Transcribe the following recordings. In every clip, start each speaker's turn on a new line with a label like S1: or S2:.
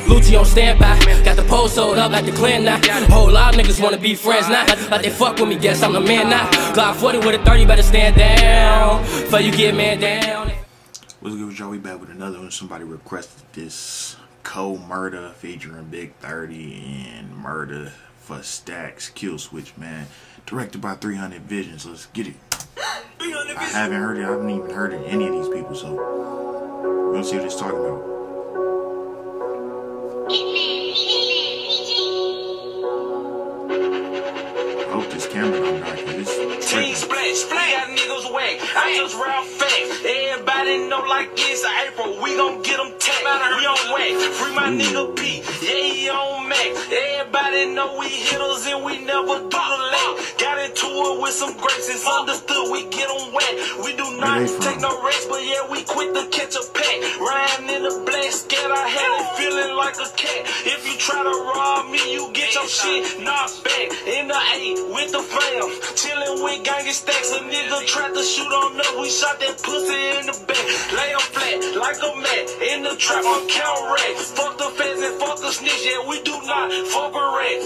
S1: Lucci on standby. Got the pole sold up like the clan now. Whole lot of niggas wanna be friends now. Like they fuck with me, guess I'm the man now. Glock 40 with a 30, better stand down before you get man down.
S2: What's good with y'all? We back with another one. Somebody requested this Murda featuring Big 30 and MurdaFaStacks Kill Switch, man. Directed by 300 Visions. Let's get it. I haven't heard it. I haven't even heard of any of these people, so we're gonna see what it's talking about. I hope this camera don't die, cause it's
S3: Team Splash, got niggas whack. I just round facts. Everybody know like this. April, we gon' get them tagged. We on whack. Free my nigga P. Yeah, he on Mac. Everybody know we hitters and we never do the lack. Got into it with some grapes. It's understood we get them wet. We do not take no rest, but yeah, we quit to catch a pack. Riding in the black scat, I had it feeling like a cat. If you try to rob me, you get your shit knocked back. In the 8 with the fam, chillin' with gangin' stacks. A nigga tried to shoot on us, we shot that pussy in the back. Lay him flat like a mat. In the trap, I'm count racks. Fuck the feds and fuck the snitch, yeah, we do not fuck a rat.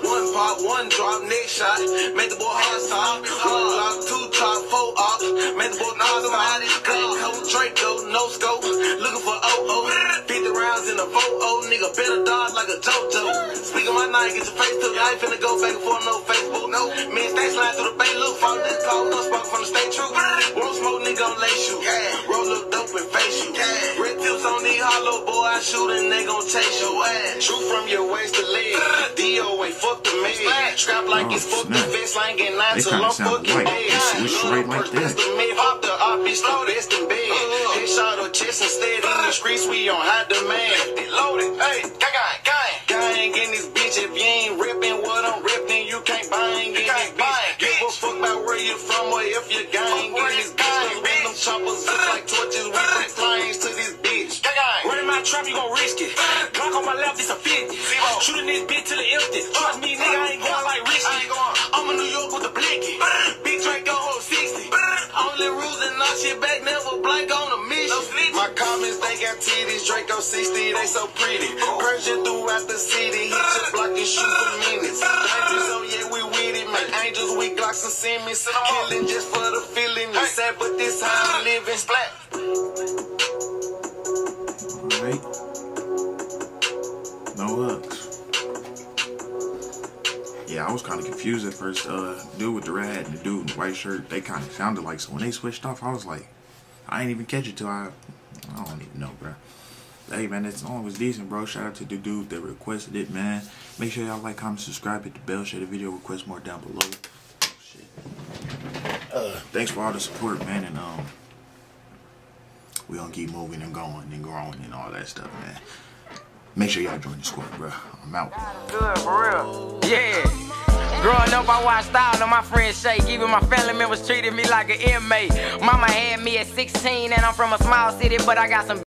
S3: One pop, one drop, next shot. Make the boy hard stop. One lock, two top, four off. Make the boy not stop. Cold Draco, no scope. Looking for 00. 50 rounds in a 4-0. Nigga better dodge like a JoJo. Speaking my name, get your face to. I ain't finna go back and forth, no Facebook, no. Me and Stay slide through the bay, look for this call. No spark from the state true. Won't smoke, nigga on lace you. Roll up dope and face you. Red tips on these hollow, boy. I shoot and they gon' taste your ass. Shoot from your waist to leg. DOA, fuck the man. Scrap like it's fuck the vest. I ain't getting 9 till I'm fucking dead.
S2: Straight like that.
S3: Pop the office, slow this in bed. Headshot or chest instead. In the streets, we on high demand. Loaded, hey, gang in this bitch. If you ain't ripping what I'm ripping, you can't bang in this bitch. Give a fuck about where you from or if you gang in this bitch. When them choppers look like torches, we bring flames to this bitch. Running my trap, you gon' risk it. Glock on my left, it's a 50. Shooting this bitch till it empty. Trust me, nigga, I ain't going like risky. I'm in New York with the blanket. Big Draco hold 60. Only rules and all shit back, never blank on a mission. My comments, they got titties. Draco 60, they so pretty. Persian throughout the city. Hit your block and shoot for minutes. Angels, oh yeah, we with it. Make angels with Glocks and Simmons. Killing just for the feeling. It's sad, but this how I'm living. Splat.
S2: Alright. No hooks. Yeah, I was kind of confused at first. Dude with the red hat and the dude in the white shirt, they kind of sounded like. So when they switched off, I was like, I ain't even catch it till I don't even know, bro. Hey, man, that song was decent, bro. Shout out to the dude that requested it, man. Make sure y'all like, comment, subscribe, hit the bell, share the video, request more down below. Shit. Thanks for all the support, man, and we gonna keep moving and going and growing and all that stuff, man. Make sure y'all join the squad, bro. I'm out.
S4: Good, for real. Yeah. Growing up, I watched all of my friends shake. Even my family members treated me like an inmate. Mama had me at 16, and I'm from a small city, but I got some